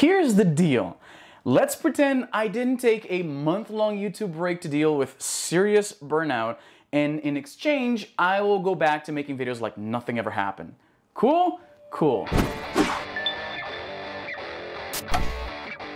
Here's the deal. Let's pretend I didn't take a month-long YouTube break to deal with serious burnout, and in exchange, I will go back to making videos like nothing ever happened. Cool? Cool.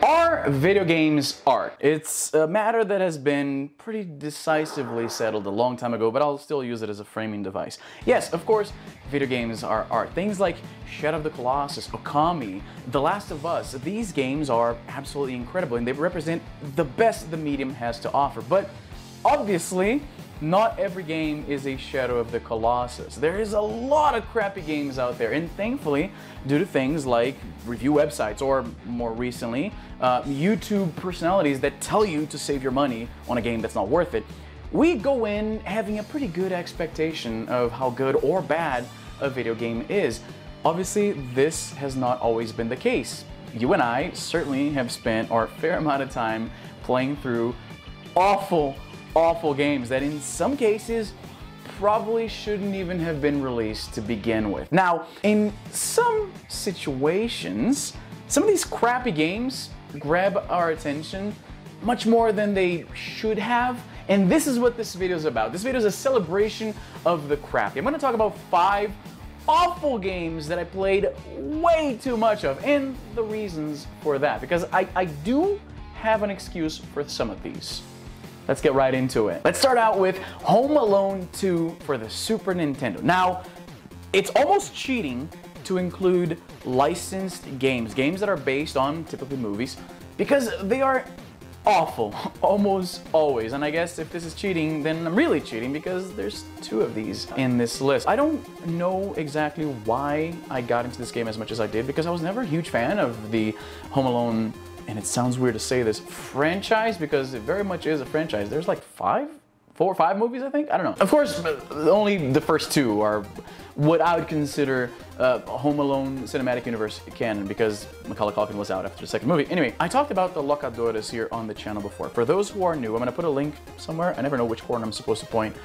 Are video games art? It's a matter that has been pretty decisively settled a long time ago, but I'll still use it as a framing device. Yes, of course, video games are art. Things like Shadow of the Colossus, Okami, The Last of Us, these games are absolutely incredible and they represent the best the medium has to offer. But obviously, not every game is a Shadow of the Colossus. There is a lot of crappy games out there, and thankfully, due to things like review websites or more recently, YouTube personalities that tell you to save your money on a game that's not worth it, we go in having a pretty good expectation of how good or bad a video game is. Obviously, this has not always been the case. You and I certainly have spent our fair amount of time playing through awful games that in some cases probably shouldn't even have been released to begin with. Now, in some situations, some of these crappy games grab our attention much more than they should have, and this is what this video is about. This video is a celebration of the crappy. I'm going to talk about 5 awful games that I played way too much of, and the reasons for that, because I do have an excuse for some of these. Let's get right into it. Let's start out with Home Alone 2 for the Super Nintendo. Now, it's almost cheating to include licensed games that are based on typically movies, because they are awful, almost always. And I guess if this is cheating, then I'm really cheating because there's 2 of these in this list. I don't know exactly why I got into this game as much as I did, because I was never a huge fan of the Home Alone, and it sounds weird to say this, franchise, because it very much is a franchise. There's like 4 or 5 movies, I think? I don't know. Of course, only the first 2 are what I would consider Home Alone Cinematic Universe canon, because Macaulay Culkin was out after the second movie. Anyway, I talked about the locadoras here on the channel before. For those who are new, I'm gonna put a link somewhere. I never know which corner I'm supposed to point.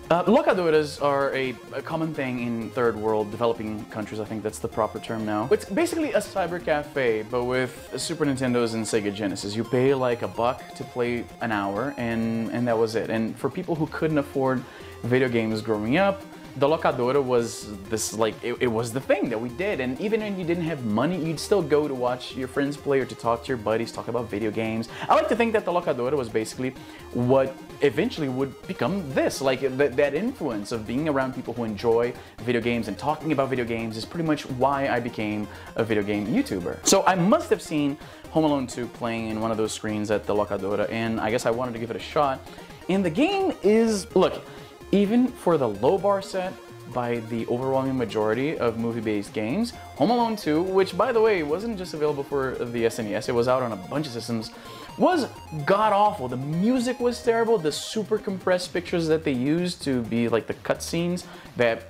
Locadoras are a common thing in third world developing countries. I think that's the proper term now. It's basically a cyber cafe, but with Super Nintendos and Sega Genesis. You pay like $1 to play an hour, and that was it. And for people who couldn't afford video games growing up, the locadora was this, like, it was the thing that we did. And even when you didn't have money, you'd still go to watch your friends play or to talk to your buddies, talk about video games. I like to think that the locadora was basically what eventually would become this, like that influence of being around people who enjoy video games and talking about video games is pretty much why I became a video game YouTuber. So I must have seen Home Alone 2 playing in one of those screens at the locadora, and I guess I wanted to give it a shot. And the game is, look, even for the low bar set by the overwhelming majority of movie-based games, Home Alone 2, which by the way wasn't just available for the SNES, it was out on a bunch of systems, was god-awful. The music was terrible, the super compressed pictures that they used to be like the cutscenes that,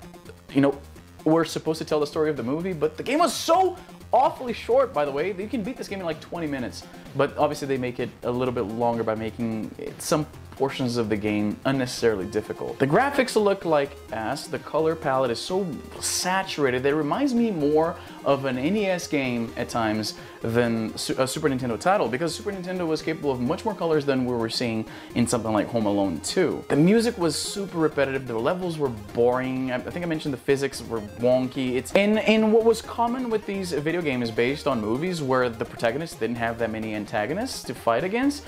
you know, were supposed to tell the story of the movie, but the game was so awfully short, by the way. You can beat this game in like 20 minutes, but obviously they make it a little bit longer by making some portions of the game unnecessarily difficult. The graphics look like ass. The color palette is so saturated that it reminds me more of an NES game at times than a Super Nintendo title, because Super Nintendo was capable of much more colors than we were seeing in something like Home Alone 2. The music was super repetitive, the levels were boring, I think I mentioned the physics were wonky. And what was common with these video games based on movies where the protagonists didn't have that many antagonists to fight against,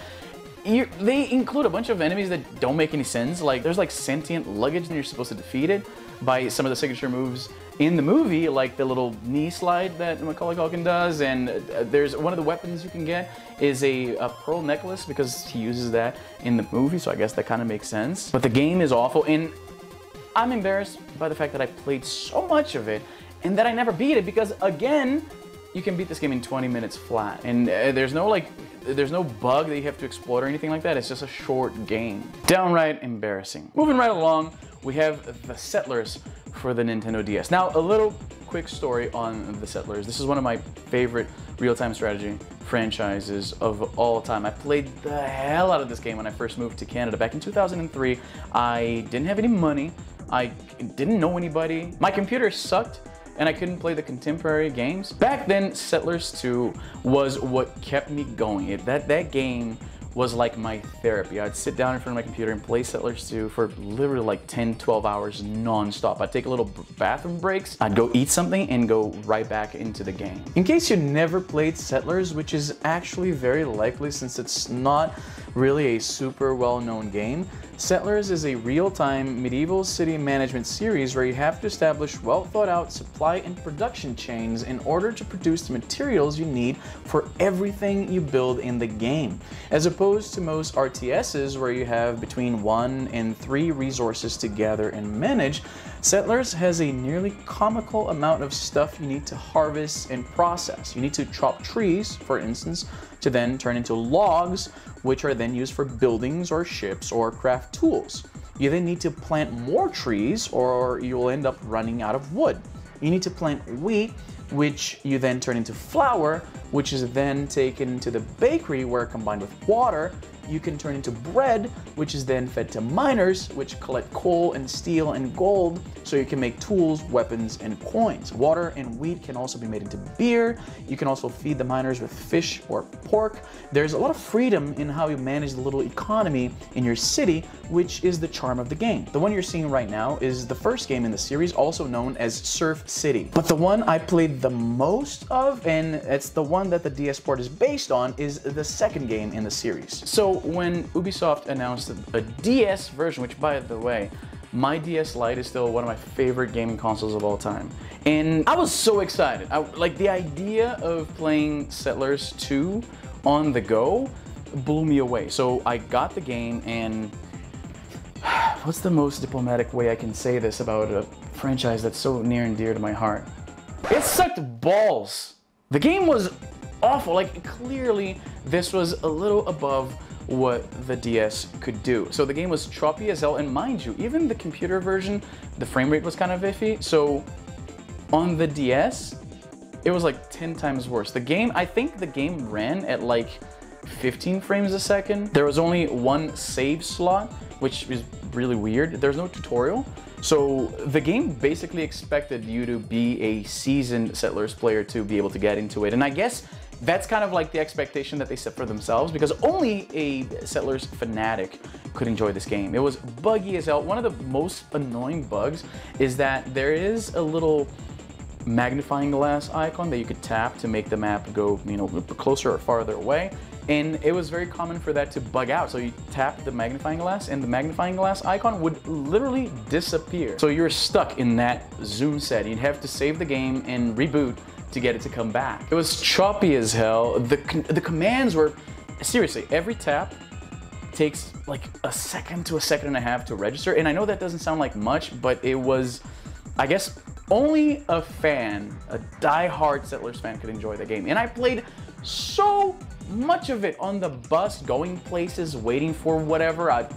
they include a bunch of enemies that don't make any sense. Like, there's like sentient luggage and you're supposed to defeat it by some of the signature moves in the movie, like the little knee slide that Macaulay Culkin does, and there's one of the weapons you can get is a pearl necklace, because he uses that in the movie, so I guess that kind of makes sense. But the game is awful, and I'm embarrassed by the fact that I played so much of it and that I never beat it, because again, you can beat this game in 20 minutes flat, and there's no bug that you have to exploit or anything like that. It's just a short game. Downright embarrassing. Moving right along, we have The Settlers for the Nintendo DS. Now, a little quick story on The Settlers. This is one of my favorite real-time strategy franchises of all time. I played the hell out of this game when I first moved to Canada back in 2003. I didn't have any money. I didn't know anybody. My computer sucked, and I couldn't play the contemporary games. Back then, Settlers 2 was what kept me going. That game was like my therapy. I'd sit down in front of my computer and play Settlers 2 for literally like 10-12 hours non-stop. I'd take a little bathroom breaks, I'd go eat something, and go right back into the game. In case you never played Settlers, which is actually very likely since it's not really a super well-known game, Settlers is a real-time medieval city management series where you have to establish well-thought-out supply and production chains in order to produce the materials you need for everything you build in the game. As opposed to most RTSs where you have between 1 and 3 resources to gather and manage, Settlers has a nearly comical amount of stuff you need to harvest and process. You need to chop trees, for instance, to then turn into logs, which are then used for buildings or ships or craft tools. You then need to plant more trees or you'll end up running out of wood. You need to plant wheat, which you then turn into flour, which is then taken to the bakery where combined with water, you can turn into bread, which is then fed to miners, which collect coal and steel and gold, so you can make tools, weapons, and coins. Water and wheat can also be made into beer. You can also feed the miners with fish or pork. There's a lot of freedom in how you manage the little economy in your city, which is the charm of the game. The one you're seeing right now is the first game in the series, also known as Surf City. But the one I played the most of, and it's the one that the DS port is based on, is the second game in the series. So when Ubisoft announced a DS version, which by the way, my DS Lite is still one of my favorite gaming consoles of all time. And I was so excited. Like the idea of playing Settlers 2 on the go blew me away. So I got the game, and what's the most diplomatic way I can say this about a franchise that's so near and dear to my heart? It sucked balls. The game was awful. Like clearly this was a little above what the DS could do. So the game was choppy as hell, and mind you, even the computer version, the frame rate was kind of iffy. So on the DS, it was like 10 times worse. The game, I think the game ran at like 15 frames a second. There was only one save slot, which is really weird. There's no tutorial. So the game basically expected you to be a seasoned Settlers player to be able to get into it. And I guess that's kind of like the expectation that they set for themselves, because only a Settlers fanatic could enjoy this game. It was buggy as hell. One of the most annoying bugs is that there is a little magnifying glass icon that you could tap to make the map go, you know, closer or farther away. And it was very common for that to bug out. So you tap the magnifying glass and the magnifying glass icon would literally disappear. So you're stuck in that zoom set. You'd have to save the game and reboot to get it to come back. It was choppy as hell. The commands were, seriously, every tap takes like a second to a second and a half to register. And I know that doesn't sound like much, but it was, I guess, only a fan, a die-hard Settlers fan could enjoy the game. And I played so much of it on the bus, going places, waiting for whatever. I'd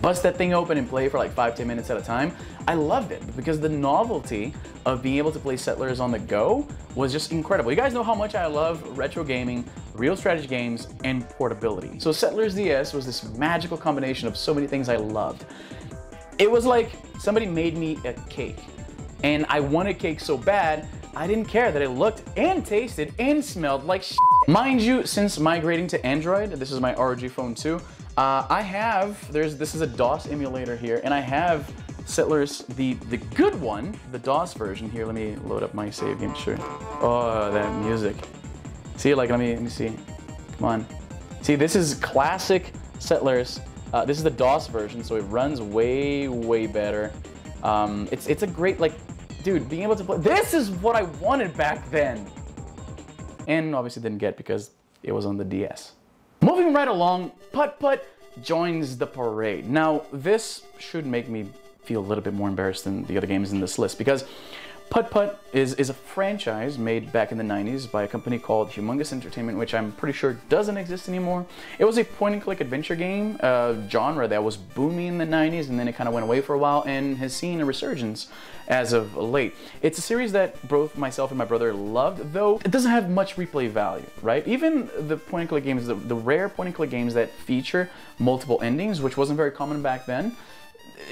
bust that thing open and play for like 5-10 minutes at a time. I loved it because the novelty of being able to play Settlers on the go was just incredible. You guys know how much I love retro gaming, real strategy games, and portability. So Settlers DS was this magical combination of so many things I loved. It was like somebody made me a cake, and I wanted cake so bad, I didn't care that it looked and tasted and smelled like shit. Mind you, since migrating to Android, this is my ROG Phone 2, this is a DOS emulator here, and I have Settlers, the good one, the DOS version. Here, let me load up my save game to show you. Oh, that music. See, like, let me see. Come on. See, this is classic Settlers. This is the DOS version, so it runs way, way better. It's a great, like, dude, being able to play, this is what I wanted back then. And obviously didn't get because it was on the DS. Moving right along, Putt joins the parade. Now, this should make me feel a little bit more embarrassed than the other games in this list, because Putt is a franchise made back in the 90s by a company called Humongous Entertainment, which I'm pretty sure doesn't exist anymore. It was a point-and-click adventure game genre that was booming in the 90s, and then it kind of went away for a while and has seen a resurgence as of late. It's a series that both myself and my brother loved, though it doesn't have much replay value, right? Even the point-and-click games, the rare point-and-click games that feature multiple endings, which wasn't very common back then,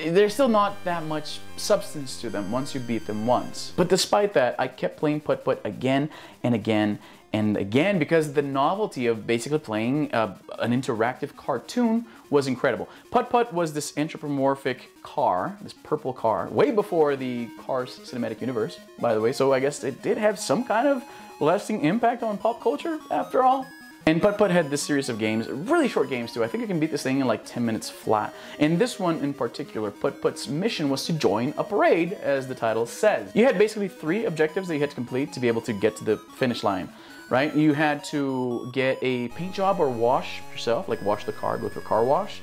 there's still not that much substance to them once you beat them once. But despite that, I kept playing Putt Putt again and again and again because the novelty of basically playing an interactive cartoon was incredible. Putt Putt was this anthropomorphic car, this purple car, way before the Cars cinematic universe, by the way, so I guess it did have some kind of lasting impact on pop culture after all. And Putt Putt had this series of games, really short games too. I think I can beat this thing in like 10 minutes flat. And this one in particular, Putt Putt's mission was to join a parade, as the title says. You had basically 3 objectives that you had to complete to be able to get to the finish line, right? You had to get a paint job or wash yourself, like wash the car, go through a car wash.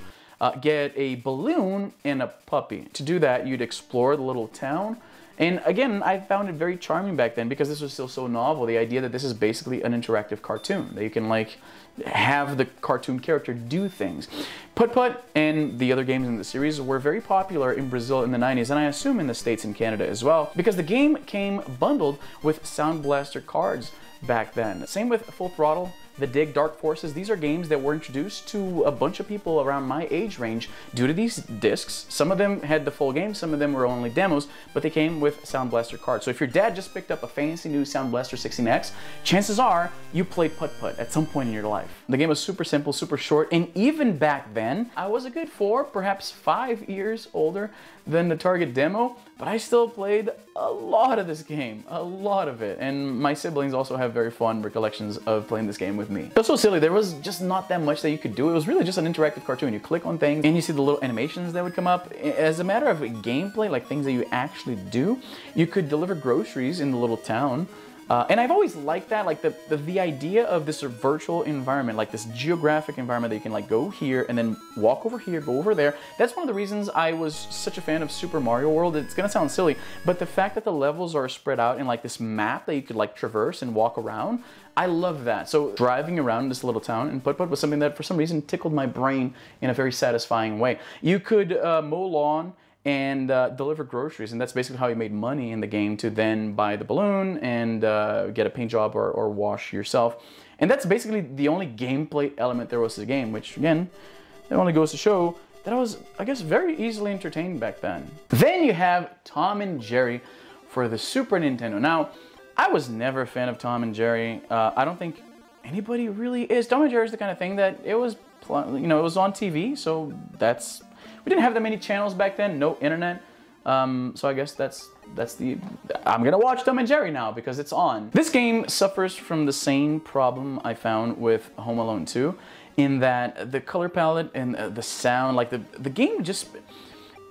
Get a balloon and a puppy. To do that, you'd explore the little town. And again, I found it very charming back then because this was still so novel. The idea that this is basically an interactive cartoon, that you can like have the cartoon character do things. Putt Putt and the other games in the series were very popular in Brazil in the 90s, and I assume in the States and Canada as well, because the game came bundled with Sound Blaster cards back then. Same with Full Throttle, The Dig, Dark Forces. These are games that were introduced to a bunch of people around my age range due to these discs. Some of them had the full game, some of them were only demos, but they came with Sound Blaster cards. So if your dad just picked up a fancy new Sound Blaster 16X, chances are you played Putt Putt at some point in your life. The game was super simple, super short, and even back then, I was a good 4, perhaps 5 years older than the target demo, but I still played a lot of this game, a lot of it. And my siblings also have very fond recollections of playing this game with me. It was so silly, there was just not that much that you could do. It was really just an interactive cartoon. You click on things and you see the little animations that would come up. As a matter of gameplay, like things that you actually do, you could deliver groceries in the little town. And I've always liked that, like the idea of this virtual environment, like this geographic environment that you can like go here and then walk over here, go over there. That's one of the reasons I was such a fan of Super Mario World. It's gonna sound silly, but the fact that the levels are spread out in like this map that you could like traverse and walk around, I love that. So driving around this little town in Putt Putt was something that for some reason tickled my brain in a very satisfying way. You could mow lawn and deliver groceries, and that's basically how you made money in the game, to then buy the balloon and get a paint job or wash yourself. And that's basically the only gameplay element there was to the game, which again, it only goes to show that I was, I guess, very easily entertained back then. Then you have Tom and Jerry for the Super Nintendo. Now, I was never a fan of Tom and Jerry. I don't think anybody really is. Tom and Jerry is the kind of thing that it was, you know, it was on TV, so that's, we didn't have that many channels back then, no internet. So I guess that's the, I'm gonna watch Tom and Jerry now because it's on. This game suffers from the same problem I found with Home Alone 2, in that the color palette and the sound, like the game just,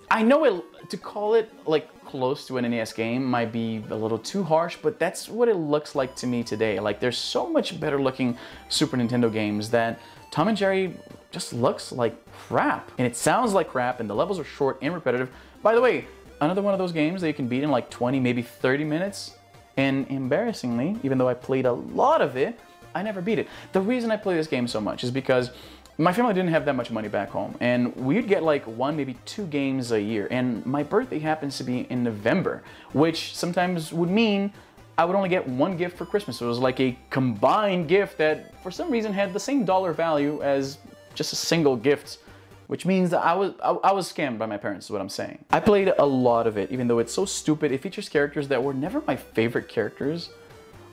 I know it, to call it like close to an NES game might be a little too harsh, but that's what it looks like to me today. Like there's so much better looking Super Nintendo games that Tom and Jerry just looks like crap. And it sounds like crap, and the levels are short and repetitive. By the way, another one of those games that you can beat in like 20, maybe 30 minutes. And embarrassingly, even though I played a lot of it, I never beat it. The reason I play this game so much is because my family didn't have that much money back home, and we'd get like 1, maybe 2 games a year. And my birthday happens to be in November, which sometimes would mean I would only get 1 gift for Christmas. So it was like a combined gift that for some reason had the same dollar value as just a single gift, which means that I was scammed by my parents, is what I'm saying. I played a lot of it, even though it's so stupid. It features characters that were never my favorite characters.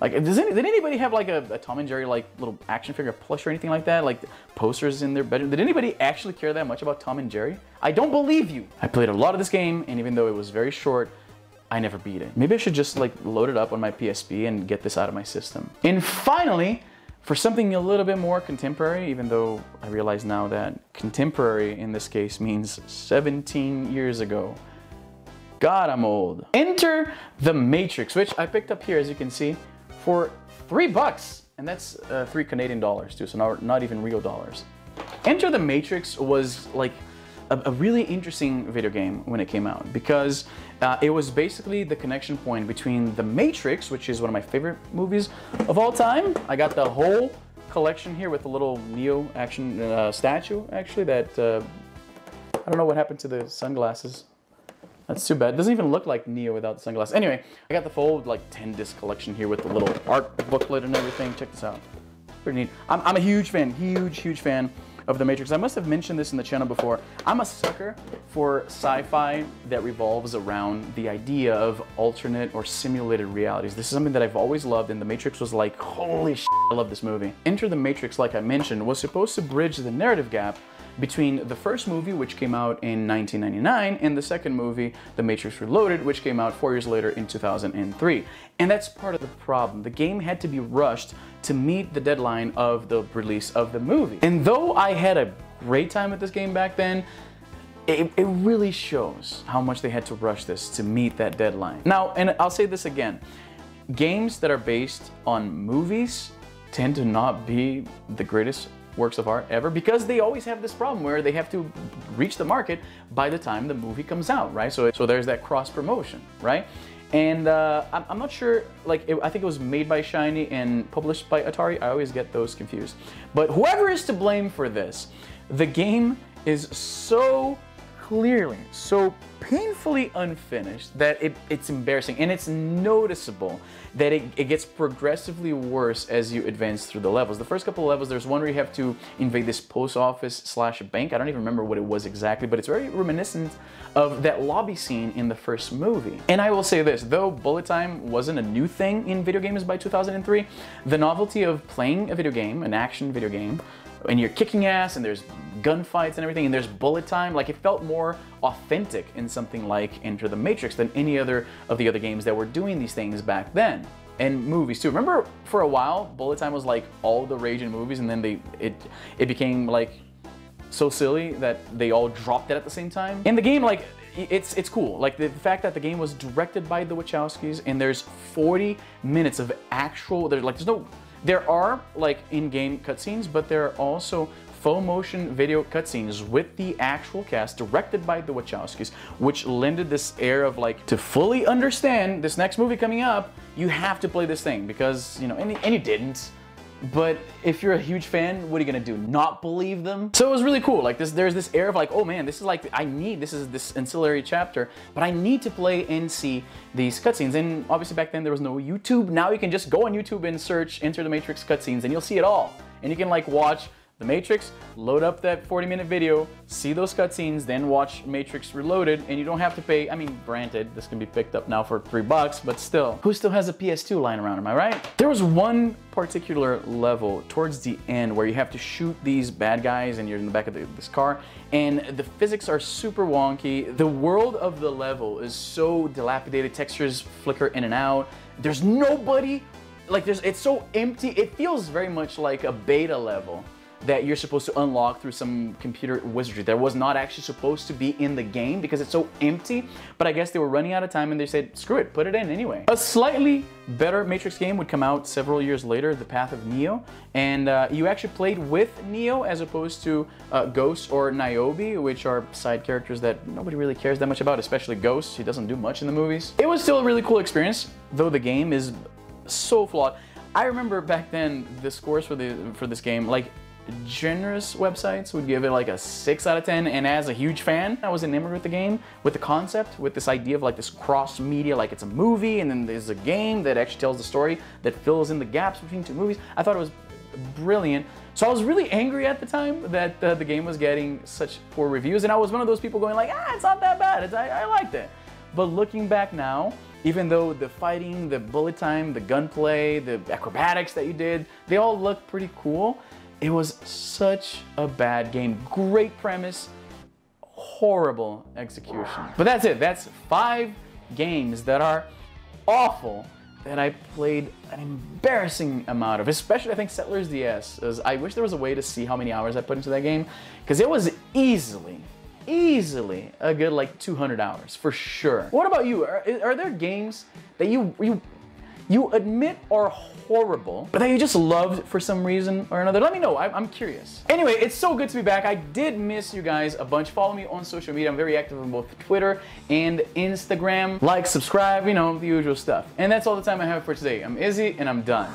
Like, did anybody have like a Tom and Jerry like little action figure plush or anything like that? Like posters in their bedroom? Did anybody actually care that much about Tom and Jerry? I don't believe you. I played a lot of this game, and even though it was very short, I never beat it. Maybe I should just like load it up on my PSP and get this out of my system. And finally, for something a little bit more contemporary, even though I realize now that contemporary in this case means 17 years ago. God, I'm old. Enter The Matrix, which I picked up here, as you can see, for $3, and that's 3 Canadian dollars too, so not even real dollars. Enter The Matrix was like a really interesting video game when it came out, because it was basically the connection point between The Matrix, which is one of my favorite movies of all time. I got the whole collection here with the little Neo action statue, actually, that I don't know what happened to the sunglasses. That's too bad. It doesn't even look like Neo without the sunglasses. Anyway, I got the full like 10-disc collection here with the little art booklet and everything. Check this out. Pretty neat. I'm a huge fan, huge fan of the Matrix. I must have mentioned this in the channel before. I'm a sucker for sci-fi that revolves around the idea of alternate or simulated realities. This is something that I've always loved, and the Matrix was like, holy shit, I love this movie. Enter the Matrix, like I mentioned, was supposed to bridge the narrative gap between the first movie, which came out in 1999, and the second movie, The Matrix Reloaded, which came out 4 years later in 2003. And that's part of the problem. The game had to be rushed to meet the deadline of the release of the movie. And though I had a great time with this game back then, it really shows how much they had to rush this to meet that deadline. Now, and I'll say this again, games that are based on movies tend to not be the greatest works of art ever, because they always have this problem where they have to reach the market by the time the movie comes out, right? So there's that cross promotion, right? And I'm not sure, like, I think it was made by Shiny and published by Atari. I always get those confused. But whoever is to blame for this, the game is so clearly, so painfully unfinished that it's embarrassing, and it's noticeable that it gets progressively worse as you advance through the levels. The first couple of levels, there's one where you have to invade this post office slash bank. I don't even remember what it was exactly, but it's very reminiscent of that lobby scene in the first movie. And I will say this, though bullet time wasn't a new thing in video games by 2003, the novelty of playing a video game, an action video game, and you're kicking ass and there's gunfights and everything and there's bullet time, like it felt more authentic in something like Enter the Matrix than any other of the other games that were doing these things back then. And movies too. Remember for a while, bullet time was like all the rage in movies, and then it became like so silly that they all dropped it at the same time. In the game, like, it's cool. Like the fact that the game was directed by the Wachowskis, and there's 40 minutes of actual, there are like in-game cutscenes, but there are also full motion video cutscenes with the actual cast directed by the Wachowskis, which lended this air of like, to fully understand this next movie coming up, you have to play this thing, because, you know, and you didn't. But if you're a huge fan, what are you gonna do? Not believe them? So it was really cool. Like there's this air of like, oh man, this is like, this is this ancillary chapter, but I need to play and see these cutscenes. And obviously back then there was no YouTube. Now you can just go on YouTube and search Enter the Matrix cutscenes and you'll see it all. And you can like watch The Matrix, load up that 40-minute video, see those cutscenes, then watch Matrix Reloaded, and you don't have to pay. I mean, granted, this can be picked up now for $3, but still. Who still has a PS2 lying around, am I right? There was one particular level towards the end where you have to shoot these bad guys and you're in the back of this car, and the physics are super wonky. The world of the level is so dilapidated, textures flicker in and out. There's nobody, like it's so empty. It feels very much like a beta level that you're supposed to unlock through some computer wizardry that was not actually supposed to be in the game because it's so empty. But I guess they were running out of time and they said, screw it, put it in anyway. A slightly better Matrix game would come out several years later, The Path of Neo, and you actually played with Neo as opposed to Ghost or Niobe, which are side characters that nobody really cares that much about, especially Ghost. He doesn't do much in the movies. It was still a really cool experience, though the game is so flawed. I remember back then the scores for this game, like, generous websites would give it like a 6 out of 10, and as a huge fan, I was enamored with the game, with the concept, with this idea of like this cross media, like it's a movie and then there's a game that actually tells the story that fills in the gaps between two movies. I thought it was brilliant. So I was really angry at the time that the game was getting such poor reviews, and I was one of those people going like, it's not that bad, I liked it. But looking back now, even though the fighting, the bullet time, the gunplay, the acrobatics that you did, they all look pretty cool. It was such a bad game. Great premise, horrible execution. But that's it. That's 5 games that are awful that I played an embarrassing amount of, especially I think Settlers DS. As I wish there was a way to see how many hours I put into that game, because it was easily a good like 200 hours for sure. What about you? Are there games that you admit are horrible, but that you just loved for some reason or another? Let me know, I'm curious. Anyway, it's so good to be back. I did miss you guys a bunch. Follow me on social media. I'm very active on both Twitter and Instagram. Like, subscribe, you know, the usual stuff. And that's all the time I have for today. I'm Izzy, and I'm done.